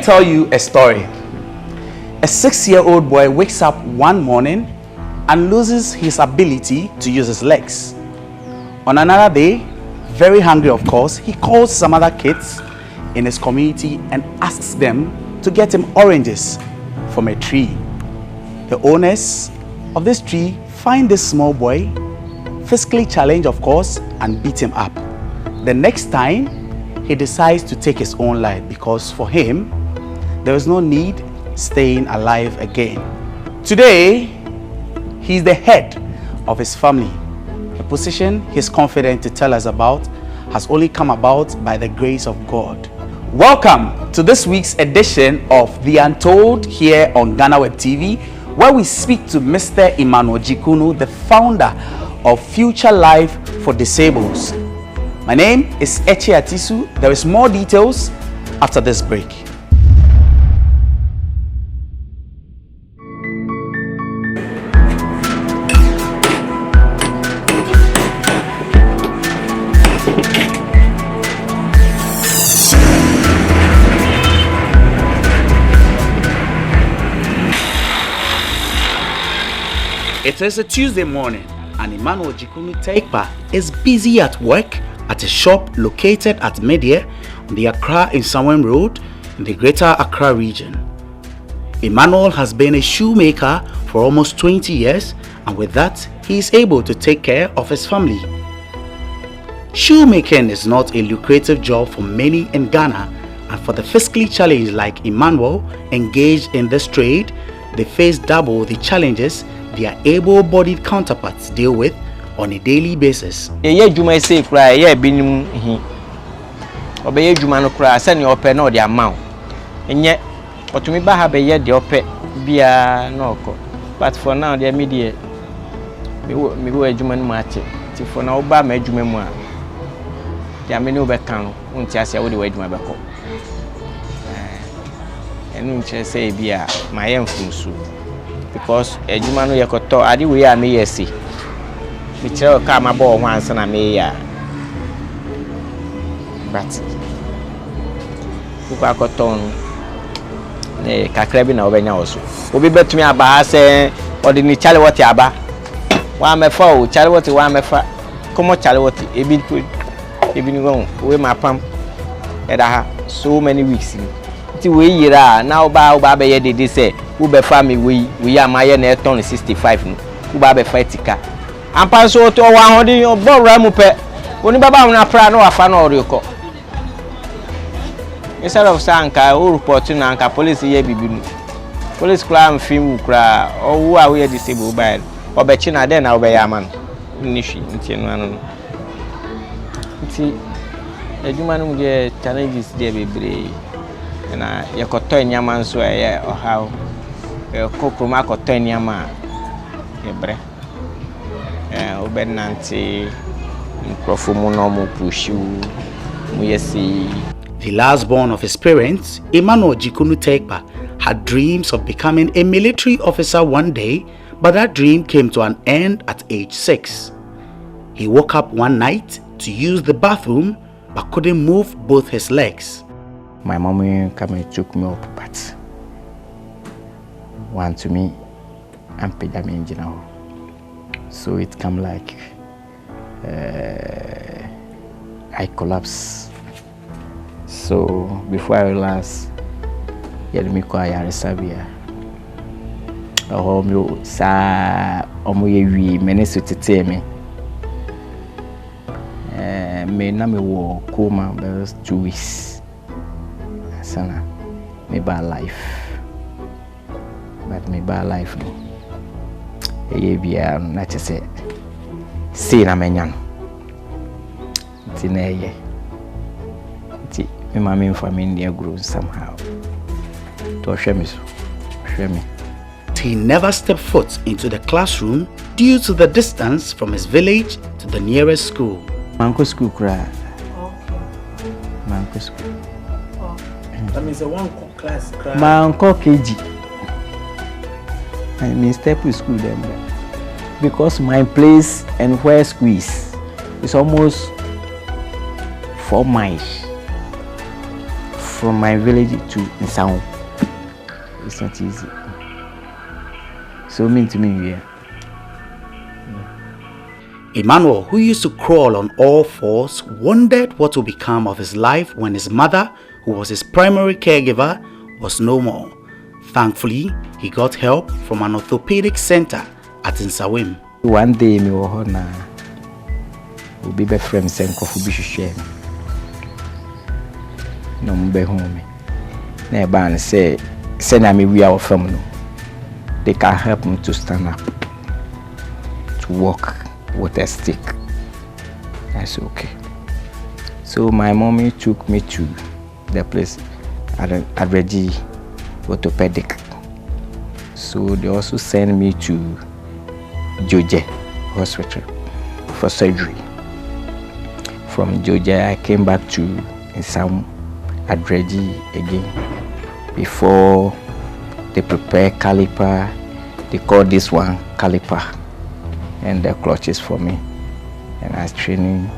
tell you a story. A 6-year-old boy wakes up one morning and loses his ability to use his legs. On another day, very hungry of course, he calls some other kids in his community and asks them to get him oranges from a tree. The owners of this tree find this small boy, physically challenged of course, and beat him up. The next time, he decides to take his own life because for him, there is no need staying alive again. Today, he is the head of his family, a position he's confident to tell us about has only come about by the grace of God. Welcome to this week's edition of The Untold here on Ghana Web TV, where we speak to Mr. Emmanuel Dzikunu, the founder of Future Life for Disabled. My name is Echi Atisu. There is more details after this break. It is a Tuesday morning and Emmanuel Dzikunu-Teikpa is busy at work at a shop located at Media on the Accra Nsawam Road in the Greater Accra region. Emmanuel has been a shoemaker for almost 20 years, and with that, he is able to take care of his family. Shoemaking is not a lucrative job for many in Ghana, and for the physically challenged like Emmanuel engaged in this trade, they face double the challenges their able-bodied counterparts deal with on a daily basis. Yeah, Juma say cry, yeah, binim he. Obey Juma no cry, send your pen or the amount. And yet, what to me by have a year the opet beer no. But for now, the immediate me go a Juman match. For now, by my Juma. There are many over can, won't just say, what do I do my back? And won't say, beer, my young from soup. Because a Juma no yakoto, I do we are me, yes. Michelle come aboard once and I may, but who got on a cacrabin over now. Will be better to me about saying, or the Nichal what yaba. Why my foe, Charlotte, why my fa, come on, Charlotte, a bit good, even going with my pump at so many weeks. Till we year now, bow Baba, they say, who be family, we are my net on 65, who Baba fight car. And pass out to 100 or Boramupe. When Baba na prano a fan or you call. Instead of Sanka, who reporting Anka police ye bibu. Police crime film cry, or who are we disabled by or Betchina then I'll be a man. Nishi, see, a human get challenges there be brave. And I yakoto in Yaman swear or how a cocomac or 10 yama. The last born of his parents, Emmanuel Dzikunu-Teikpa, had dreams of becoming a military officer one day, but that dream came to an end at age 6. He woke up one night to use the bathroom but couldn't move both his legs. My mommy came and took me up, but one to me and paid them in general. So it come like I collapse. So before I realized, me call Yarisabia. Oh, me sa omoyewi menesu teteme. Me na me wo coma about 2 weeks. Sana me bad life, but me bad life no. Bia na chese see na menyan ti na ye ti me mama in family grow somehow to share me. He never stepped foot into the classroom due to the distance from his village to the nearest school. Manko school cry. Okay. Manko school. Okay. That means a one class cry. Manko KG. I mean step to school then. Because my place and where school is almost 4 miles from my village to Nsawon. It's not easy. So mean to me, yeah. Emmanuel, who used to crawl on all fours, wondered what would become of his life when his mother, who was his primary caregiver, was no more. Thankfully, he got help from an orthopedic center at Nsawim. One day, me na will be best friends and coffee share. No be home. Never say send me we are from no. They can help me to stand up, to walk with a stick. I said okay. So my mommy took me to the place at Reggie orthopedic. So they also sent me to Georgia hospital for surgery. From Georgia I came back to Nsawon at Reggie again. Before they prepare caliper, they call this one caliper, and the clutches for me, and I was training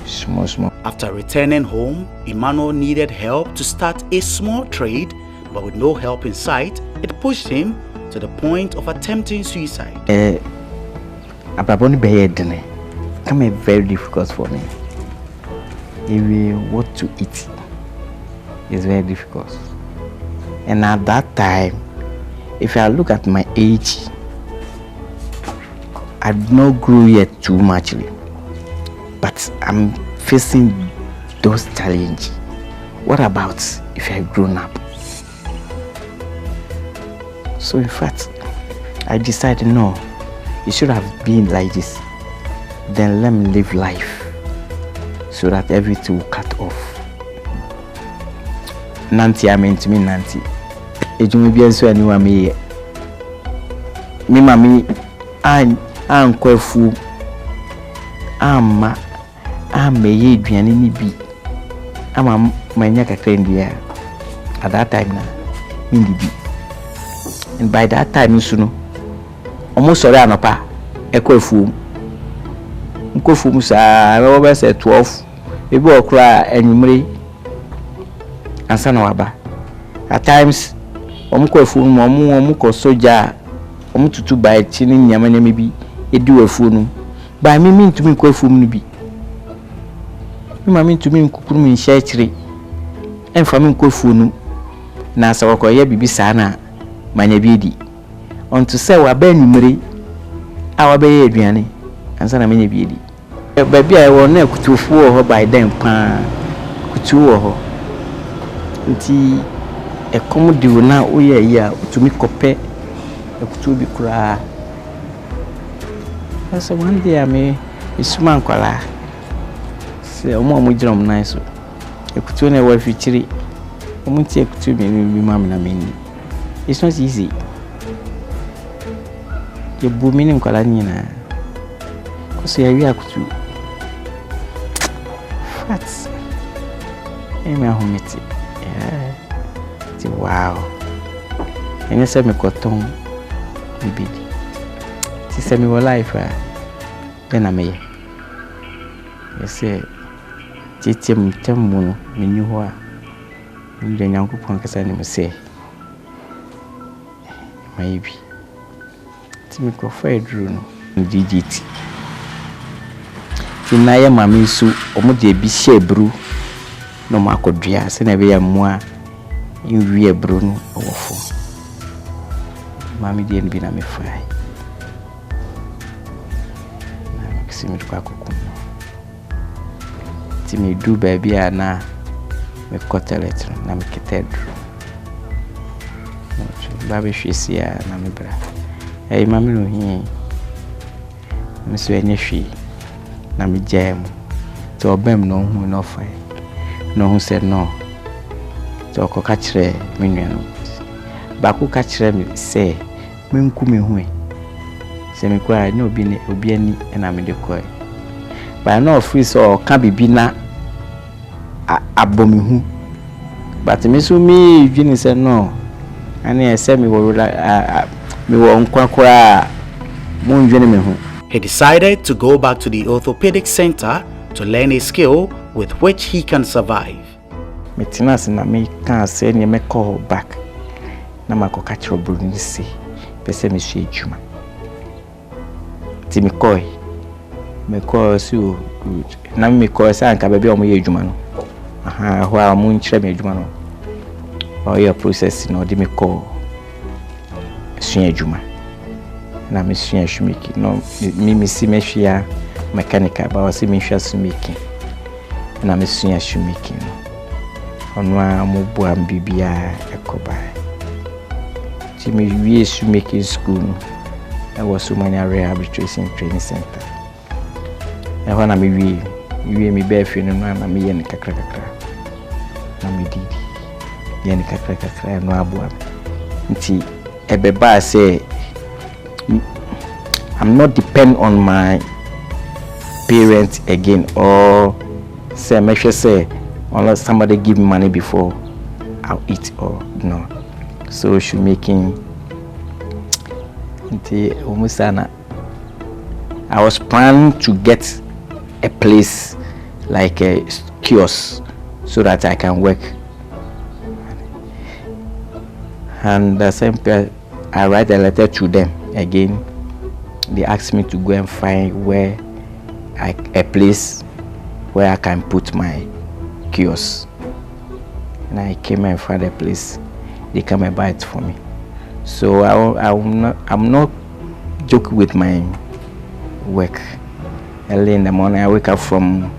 small. After returning home, Emmanuel needed help to start a small trade, but with no help in sight, it pushed him to the point of attempting suicide. Ababoni beyedene come very difficult for me. Even what to eat is very difficult. And at that time, if I look at my age, I did not grow yet too much, but I'm facing those challenges. What about if I grown up? So in fact, I decided no, it should have been like this. Then let me live life so that everything will cut off. Nanti, I mean to me, Nanti. It will be so anyone me. Me, mommy, I'm quite full. I'm a Diani be. I'm a maniac here. At that time now, and by that time, you know, almost sorry, I'm a echo fool. Uncle Fumusa, I always said 12. We will cry and you may answer no aba. At times, Omko Fum, Omuko Soja, Omutu by chinning Yamana maybe a do a fool. By me mean to me, Kofum be. You mean to me, Kukum in Shetri, and from me, Kofunu, Nasa Okoye Bibi Sana, Manyabidi. On to say, we Ben Murray, our bay Adriani, and Sana Manyabidi. Baby, I will never to fool her by them, Kutu her. Until a comedy will now, oh yeah, to me, copy a kutu be cry. So one day I may be smart, say, oh, Mamma, drum nice. A kutu never feature. I won't take to me, Mamma. I mean, it's not easy. You're booming in Colania. Because we are kutu. Fats. Amen, yeah. Wow. And you said me cotton, baby. She said me were life, then I may. You say, Titim Temuno, me knew her. And then Uncle Punkasan must say, maybe. Timmy Coffee drew did it. Tinaya Mammy Sue, or Muddy be shea brew. No Marco Dias, and every moi. You rear Bruno awful. Mammy didn't be a me fry. I'm Timmy do baby na me cotlet na me cathedral. Baby she's here na me bra. Hey mammy no here. Miss Wenyeshi na me jam. To obem no who no fire. No who said no. So ko kachire me nuano ba ko kachire me say me nku me hu se me kwa na obi ani na me de koi ba na free so ka bibi na abomi hu but me so me dwini say no ani say me wo me wo nkwa mo ndwini me hu. He decided to go back to the orthopedic center to learn a skill with which he can survive. Metinas na me can say me call back. Na mako catch robbery ni say. Pese me hwe adwuma. Ti me call so good. Na me call say anka baabi o mo ye adwuma no. Aha, ho a mo nkyere me adwuma no. O your process no de me call. Sua adwuma. Na me sua shoemaking. No me si me hwea mechanical ba o si me hwea shoemaking. Na me sua shoemaking. Ono a mo bo am bibia ekoba. Ti me wie shoemaking school. I was Sumania Rehabilitation Training Center. I want to be me barefoot and na me yen kakra. Na me didi. Yen kakra no abuam. Nti ebeba say I'm not depend on my parents again or say make sure say unless somebody give me money before I'll eat or no. So shoemaking I was planning to get a place like a kiosk so that I can work. And the same period, I write a letter to them again. They asked me to go and find a place where I can put my kiosk. And I came and found a place. They come and buy it for me. So I'm not joking with my work. Early in the morning, I wake up from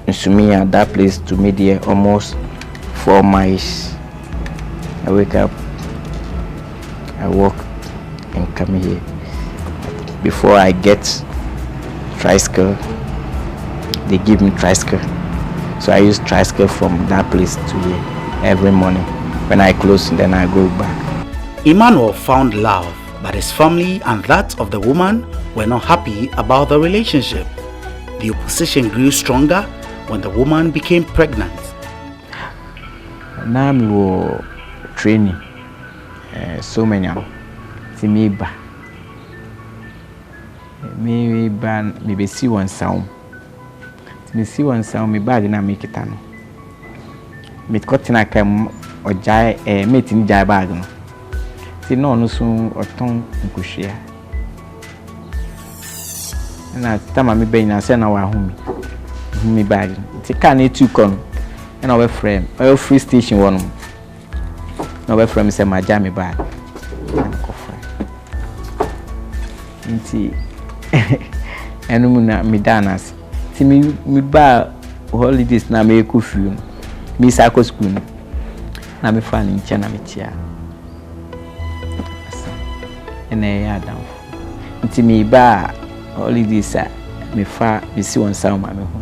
Sumia, that place to Media, almost 4 miles. I wake up, I walk, and come here. Before I get tricycle, they give me tricycle. So I use tricycle from that place to here every morning. When I close, then I go back. Emmanuel found love, but his family and that of the woman were not happy about the relationship. The opposition grew stronger when the woman became pregnant. Now we were training so many to me ba. Me ban me be see one sound. Me see one sound me bag na make it ano. Me kotina kam ojai mate ni jai bag no. Ti no no so oton nkohwea. Na tama me be na se na wa humi bag. Ti ka na tu kon. Na we frame. Oil free station one. Na we frame se ma jam me bag. Nti enu mu na me danas. Ti me ba holidays na me ko fiu. Me sa ko school. Na me fa ni nche na me tia. Ene ya down. Nti me ba holidays me fa me si won sa ma me ho.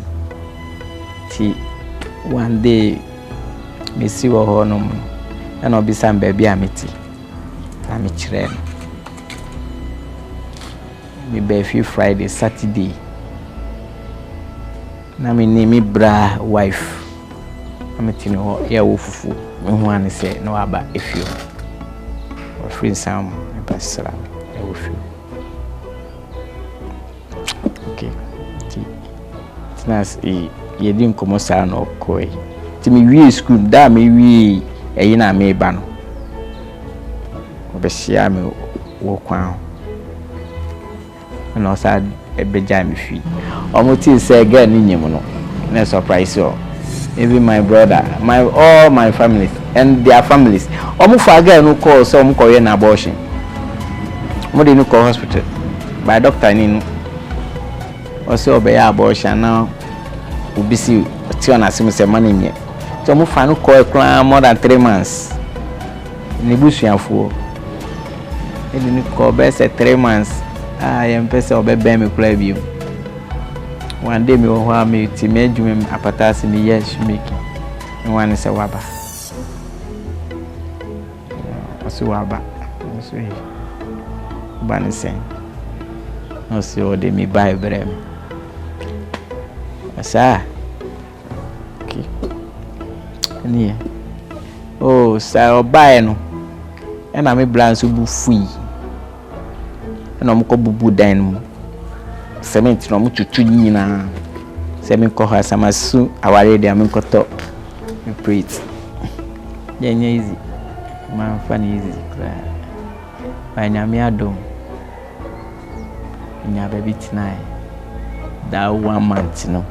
Ti one day me si wo ho no mu. Na obi sam ba bia me ti. Na me kire no. Me be few Friday, Saturday. Na me ni me bra wife. I'm telling you, yeah, wufu. Me wan say no aba efio. Or free some pastor. Yeah, wufu. Okay. Tinas ye din komo sa na okoi. Ti me wi school da me wi eyi na me ba no. Obehia me wo kwan. And also a bejami fee. Almost say girl ni no. No surprise you. Even my brother, all my families and their families. Almost for girl no call some Korean abortion. Mo dey no call hospital. By doctor ni also obey abortion now. Ubisi ti on asem say money me. So mo fa no call more than 3 months. Ni busuafo. E ni call be say 3 months. I am person obey me play you. One day me ho me ti me adwuma apatase me yes making. One say waba. Oso waba. Oso he. Ban sen. Oso de me buy brem. Asa. Okay. Ni. Oh, sa oba no. E na me blanso bu fui. No mo ko bubu dan mu cement no mo tutu nyina se me ko ha samasu aware dia me koto me preach. Yeah, easy. Man, funny easy. By Namiado, in your baby tonight. That 1 month, no.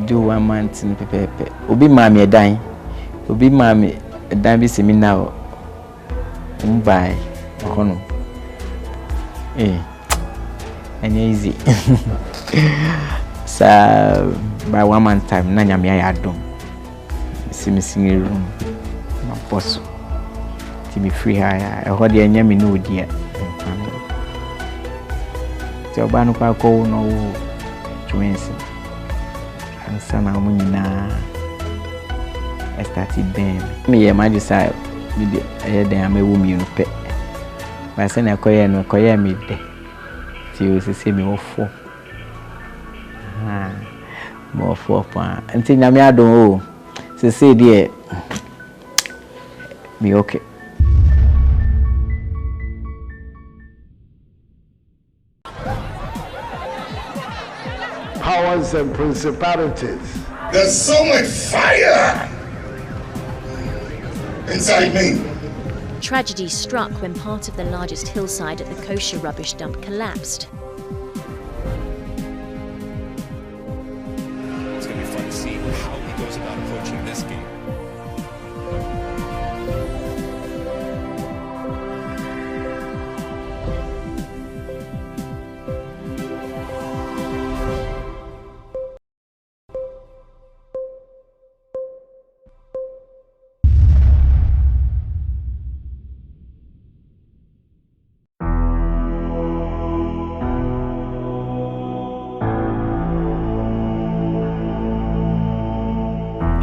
Do 1 month in pepe. Obi mammy a dying. Obi mammy a dime see me now. By Hono. And easy. So by 1 month time, Nanya me I do. See me singing room. No possible. To be free higher. I heard the enemy no dear. So Banu Paco no twins. And son of Munina. I started them. Me a magistrate. I had them a woman pet. My son a coy and a coy me there. She was to see me off 4. More 4 pounds. And think I don't know. So say, dear, be okay. Powers and principalities. There's so much fire inside me. Tragedy struck when part of the largest hillside at the kosher rubbish dump collapsed. It's going to be fun to see how he goes about approaching this game.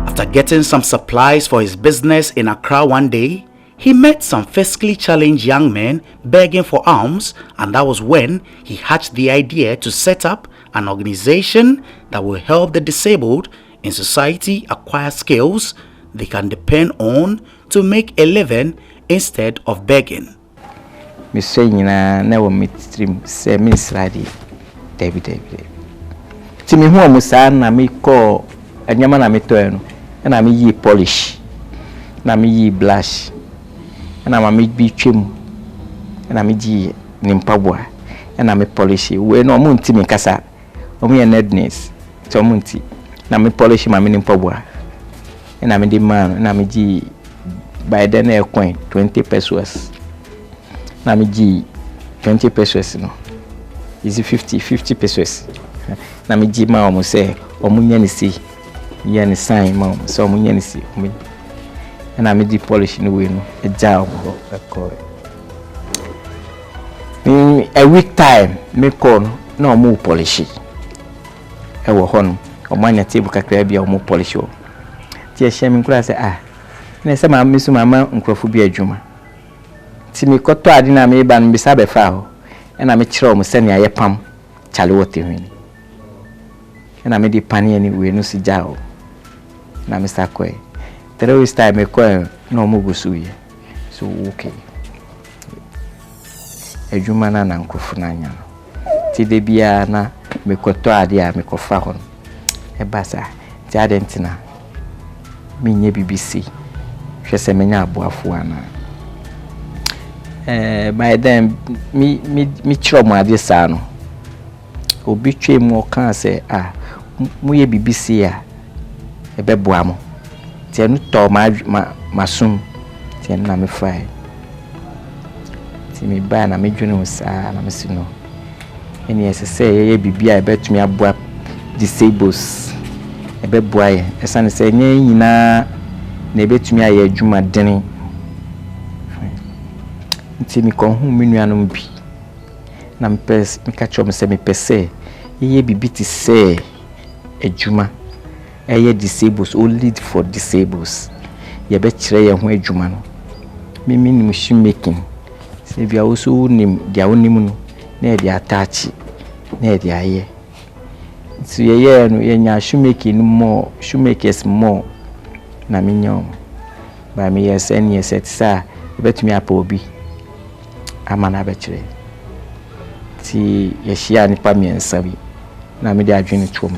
After getting some supplies for his business in Accra one day, he met some fiscally challenged young men begging for alms, and that was when he hatched the idea to set up an organization that will help the disabled in society acquire skills they can depend on to make a living instead of begging. Me say na na wo midstream say me sradi David. Ti me hu omusa na me call anyama na me to eno na me yi polish na me yi blush na ma me bi twem na me gi nimpaboa na me polish we no mo nti me kasa o me nedness to mo nti na me polish ma me nimpaboa na me di man na me gi by then a coin 20 pesos na me gi 20 pesos no is 50 pesos na me gi ma o mo say o mo nya ni si ya ni sign ma so mo nya ni si na me di polish no we no e ja ko a week time me call no mo polish e wo hon o manya table kakra bia o mo polish o ti e shame nkura say na se ma misu mama nkrofo bi adwuma ti me koto ade na me ba no bisa be fa ho na me kire o mo se ne aye pam chale wote hwini na me di pani ani we no si ja o na me sta ko 3 weeks time me ko no mo gusu ye so okay adwuma na nkrofo na anya ti de bia na me koto ade a me kofa ho e basa ti adentina me nye BBC hwese menya aboafo ana by then mi chiro mo ade sa no obi twem o kan se mu ye BBC a e beboa mo ti enu to masum ti na me fai ti mi ba na me dwene sa na me sino eni ese ye bibia e betumi aboa disables e beboa ye esa ne se nye nyina na ebetumi aye adwuma deni nti mi kon hu menuanom bi na mpes mi ka chom se mi pese ye bibiti se adwuma eye disables only for disables ye be kire ye ho adwuma no mi nim shoemaking se bia wo so nim dia wonim no na e dia attach na e dia ye nti ye no ye nya shoemaking mo shoemakers mo na minyo ba mi yes any yes etsa betumi apa obi amana bekire ti ye hia ni pa miensa bi na me de adwene tuom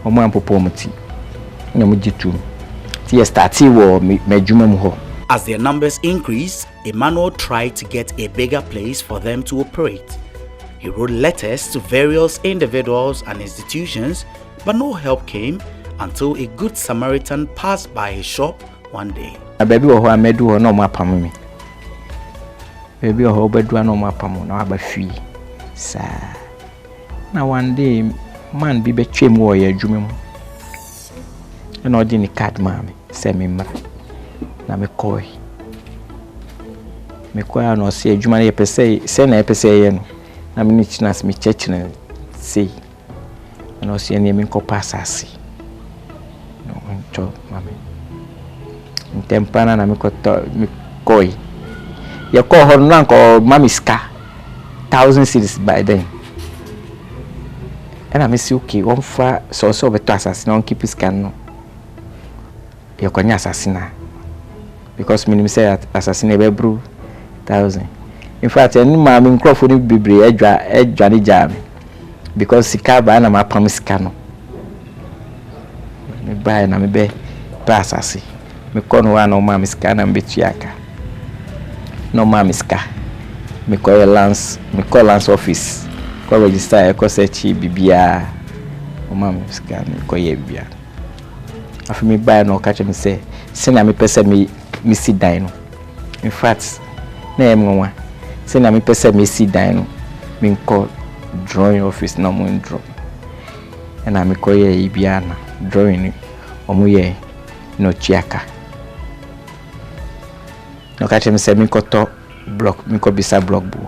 omo ampopo omuti na mo gitu Ti starti wo medwuma mu ho. As their numbers increased, Emmanuel tried to get a bigger place for them to operate. He wrote letters to various individuals and institutions, but no help came until a good Samaritan passed by his shop one day. Baby wo ho amedu ho no mapam me. Baby wo ho bedu no mapam na aba fi. Sa. Na one day man bi betwem wo ya adwuma mu. Na odi ni card ma me, se me mra. Na me koi no se adwuma na ye pese se na ye pese ye no. Na me ni chinas me church na sei. Na se ne me nkopa asase. No ncho mame. Ntempana na me koi. Ye ko ho no anko mami ska 1,000 cedis by then. And I miss okay, one for so beto assassin on keep his can no. Ye konya assassin because minimum say assassin e be bru 1,000. In fact, any ma me microphone bibre edwa ni jam because sika ba na ma pam sika no. Me buy na me be assassin. Me kono wa no ma sika na mbetuaka. No ma sika. Me call Lance office. Ko register e ko search bibia o ma sika me ko ye bibia. Afi me buy no catch me say na me pese me sit down. In fact, na em nwa. Say na me pese me sit down. Me call drawing office no mo draw. Na me ko ye bibia na drawing omo ye no chiaka. No catch me say me ko to block me ko bisa block bu.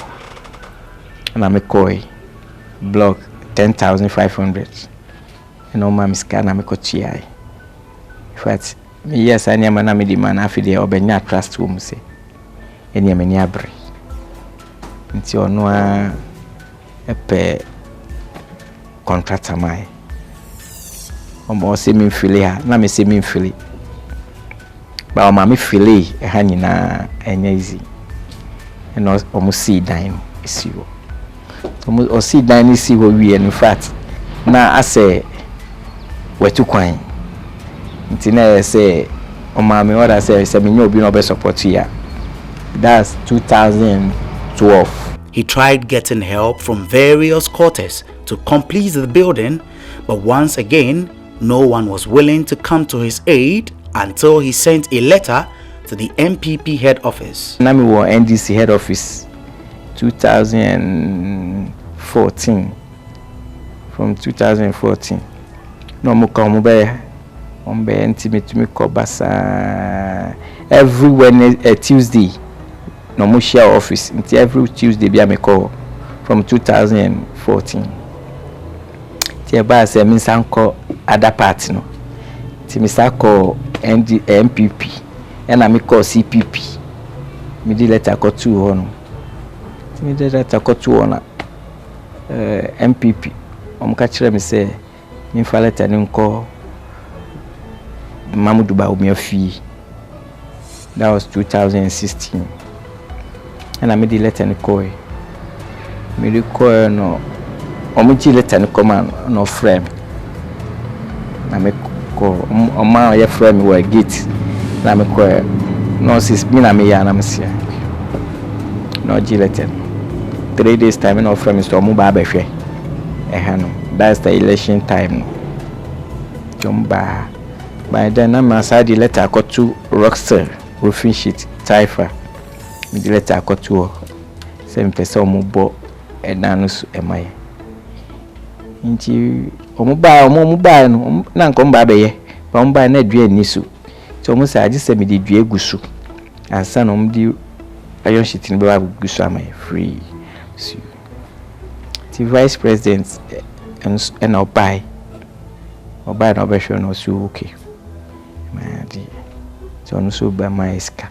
Na me koi block 10,500. No ma miska na me ko chiai. In fact, me yes ani ama na me di man afi de obenya trust wo mu se. Eni amani abre. Nti ono a epe contractor mai. Omo se mi fili ha na me se mi fili. Ba o ma me fili e ha nyina enya easy. And almost see dine isi wo. Almost see dine isi wo we in fact. Na ase wetu kwan. Nti na say o ma me order say me no be no be support ya. That's 2012. He tried getting help from various quarters to complete the building, but once again, no one was willing to come to his aid until he sent a letter to the MPP head office. Nami wo NDC head office 2014. From 2014. No mo come be intimate me ko basa every Wednesday Tuesday. No mo share office until every Tuesday be me call from 2014. Ti ba say me sanko other part no. Ti me sanko MPP. And I call CPP. Me di letter ko 2 hono. Me di letter ko 2 hono. MPP. Omka kire me say me fa letter ni nko Mamudu ba omi afi. That was 2016. And I made the letter ni ko. Me di ko no omuchi letter ni ko man no frame. Na me ko o ma ya frame we gate. Na me ko no sis me na me ya na me sia no gileten 3 days time no from Mr. Omu ba hwe no that's the election time jomba by then na ma sa di letter got to Rockstar roofing sheet Taifa me di letter got to say me pese omu bo edanu su emaye nti omu ba no na nko mba be ye ba mba na dua ni su so mo say agi say me di dua gusu ansa no mo di ayon shit ni ba gusu amay free so the vice president and obai no be sure no so okay ma di so no so ba my iska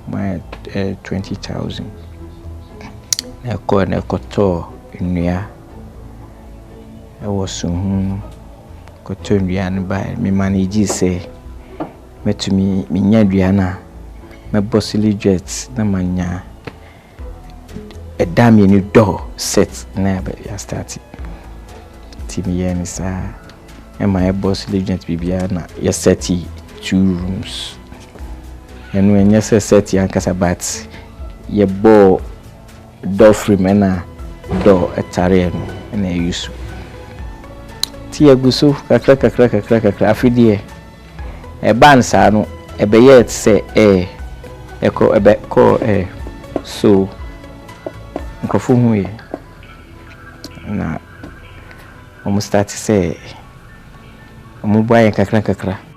my 20,000 na ko to nnua e was ko to nnua no ba me manage say metumi minya dua na me bossily jet na manya a dami ni door set na ba ya start ti mi yen sa and my boss legend Bibiana, yes, 32 rooms. And when you say 30 Ankasa ye bo door frame and door a tarian and a use. Tia gusu, kakra, afidie. A bansano, a bayet say, echo a bet call so. Microphone na almost start to say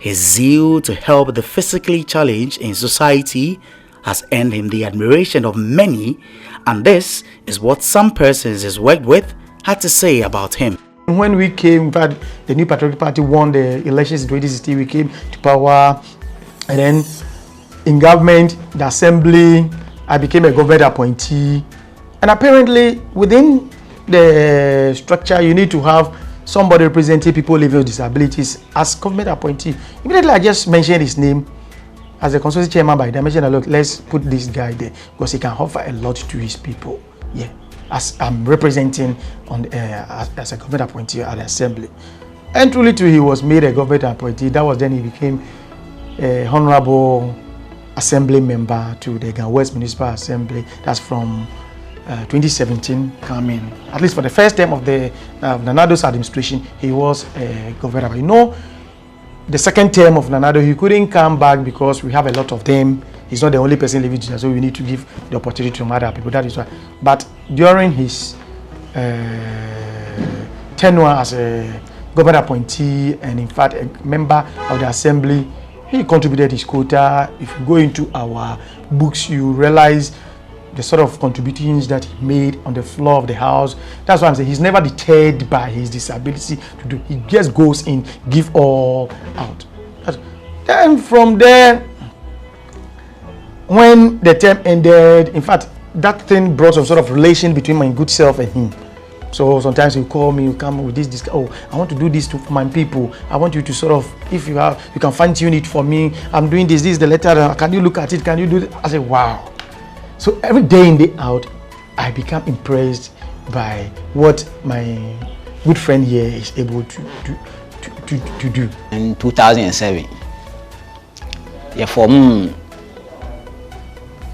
his zeal to help the physically challenged in society has earned him the admiration of many, and this is what some persons he's worked with had to say about him. When we came, in fact, the New Patriotic Party won the elections in 2016, we came to power, and then in government, the assembly, I became a government appointee. And apparently, within the structure, you need to have somebody representing people living with disabilities as government appointee. Immediately, I just mentioned his name as a consulting chairman by dimension. Look, let's put this guy there because he can offer a lot to his people. Yeah, as I'm representing on as a government appointee at the assembly. And truly, too, he was made a government appointee. That was then he became a honorable assembly member to the Ghana West Municipal Assembly. That's from 2017 coming. At least for the first term of the Nanado's administration, he was a governor. You know, the second term of Nanado, he couldn't come back because we have a lot of them. He's not the only person living in, so we need to give the opportunity to other people. That is why. But during his tenure as a governor appointee and in fact a member of the assembly, he contributed his quota. If you go into our books, you realize the sort of contributions that he made on the floor of the house. That's why I'm saying he's never deterred by his disability to do. He just goes in, give all out. Then from there, when the term ended, in fact, that thing brought some sort of relation between my good self and him. So sometimes you call me, you come with this, oh, I want to do this for my people. I want you to sort of, if you have, you can fine tune it for me. I'm doing this is the letter. Can you look at it? Can you do it? I say, wow. So every day in, day out, I become impressed by what my good friend here is able to do. In 2007, you formed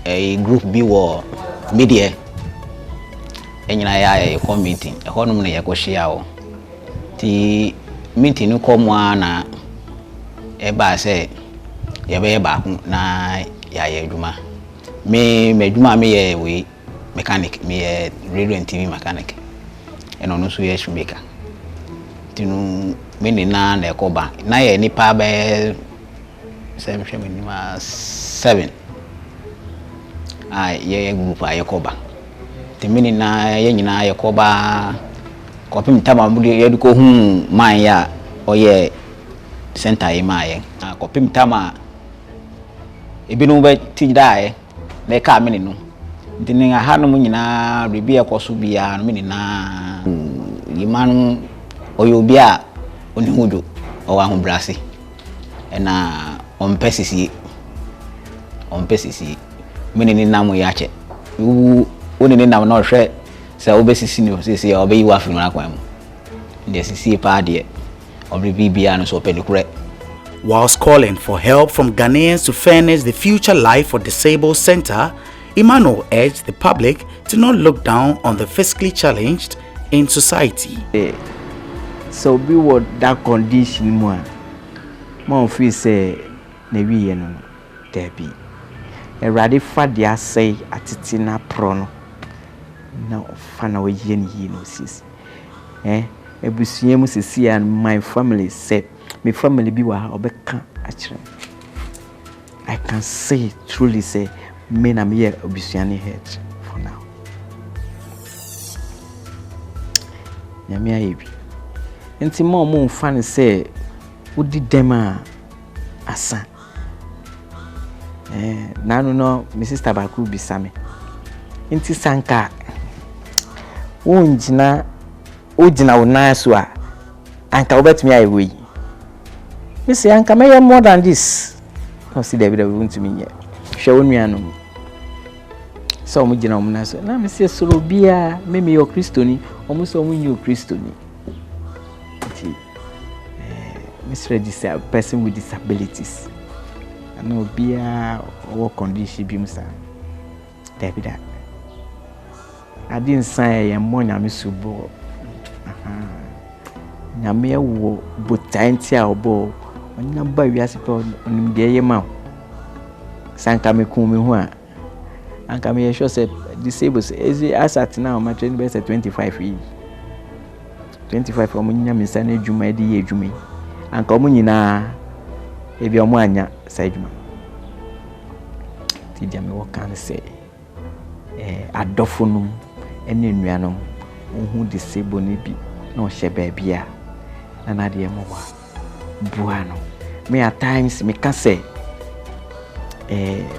a group B war media. And I come meeting. A whole number of Yako the meeting you come one eba say Yaba na Yayuma. Me Juma me we mechanic, me a radio and TV mechanic, and also a shoemaker. Tinu many nan a coba. Na any pabe 7. I group I coba. The mini na yenina a coba copy tama educo maya or ye center emaye. Copy tama Ibinu teach die. They come in. Didn't I have no money now? Rebia Cosubia, Minina, Liman, or you be a Unihudu or one brassy. And on Pessy, meaning in Namuyache. You wouldn't in our not shred, so obesity, say, obey you after Naquam. The CC party of the BBN so penicre. Whilst calling for help from Ghanaians to furnish the Future Life for Disabled Center, Emmanuel urged the public to not look down on the physically challenged in society. So be what that condition more feel say nevi no there be. A radifa dia say atitina prono. Na fana we yen yi no sis. Ebusua mu sisi and my family said my family be wa obeka achire. I can say truly say me na me obusuani head for now. Nyame ayebi. Enti mo mfa say udi dema asa. Nanu no my sister Baku bisame. Enti sanka ojina una so a anka obetumi ayewi. Me say anka me more than this. No see David we want to me here. Hwe onuanom. So mo gina omna so na me say soro bia me yo kristoni omo so mo nyu kristoni. Mr. person with disabilities. I know be a condition be Mr. David. I didn't say a money I'm subo. Namia wo butantia obo. On number we are supposed on the amount. Sanka me kumi hua. Anka me sure say disabled as at now my training base at 25 years. 25 for munya misane juma di ye juma. Anka omu nyina ebi omu anya sa juma. Ti dia me wo kan say adofonum ene nuanom ohu disabled ni bi na o hye ba bia na de mo wa buano. Me at times me can say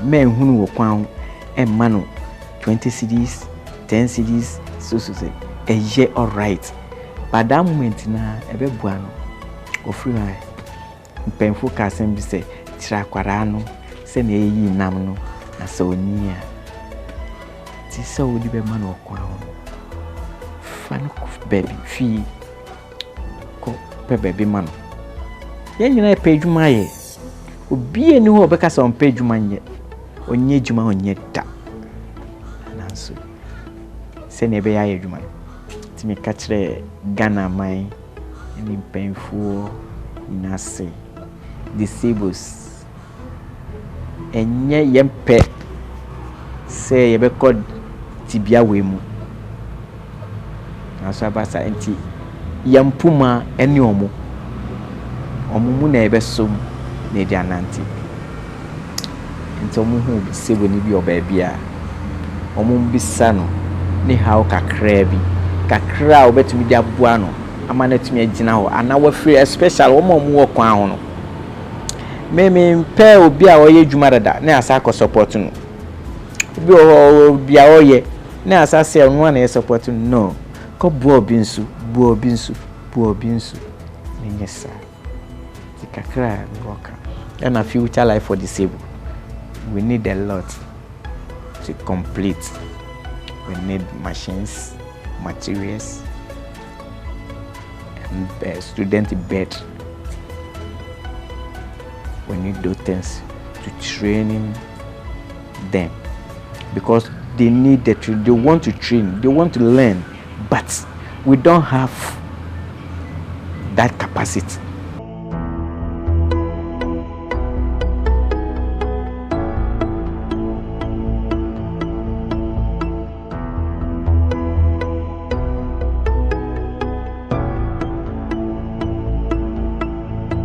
men hunu wo kwan emma no 20 cedis 10 cedis so say all right, but that moment na ebe buano ofri ha mpemfo ka sem bi say tira kwara no se na eyi nam no na se onia ti se odi be man okwan fan baby fi ko pe baby man ye nyina pe dwuma ye obi eni ho obeka se on pe dwuma nye onye dwuma onye ta nanso se ne be ya ye dwuma ti me ka kire Ghana man eni penfo inase disables enye yempe se yebe kod tibia wemu nanso abasa enti yampuma eni omo mu na ebe som na di ananti enti omo hu sebo ni bi oba bia omo mbisa no ni how kakra obetumi di aboa no amana tumi agina ho ana wa free especially omo wo kwan ho no me pe obi a oye dwuma dada na asa ko support no obi a oye na asa se no na support no ko bu obi nsu nyesa kakra ngoka and a future life for disabled. We need a lot to complete. We need machines, materials, and student bed. We need those things to training them because they need the they want to train, they want to learn, but we don't have that capacity.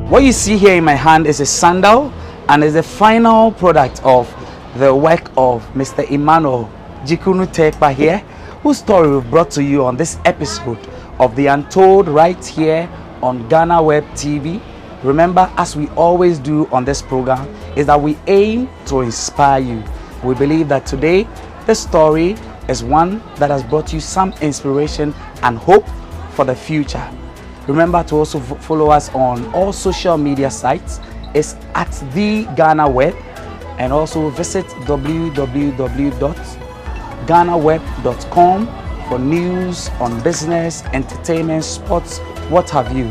What you see here in my hand is a sandal and is the final product of the work of Mr. Emmanuel Dzikunu-Teikpa here, whose story we've brought to you on this episode of The Untold right here on Ghana Web TV. Remember, as we always do on this program, is that we aim to inspire you. We believe that today, this story is one that has brought you some inspiration and hope for the future. Remember to also follow us on all social media sites. It's at The Ghana Web, and also visit www.ghanaweb.com for news on business, entertainment, sports, what have you.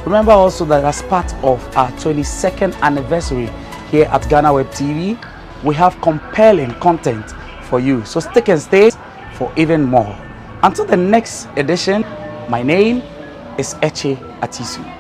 Remember also that as part of our 22nd anniversary here at Ghana Web TV, we have compelling content for you. So stick and stay for even more. Until the next edition, my name is Eche Atisu.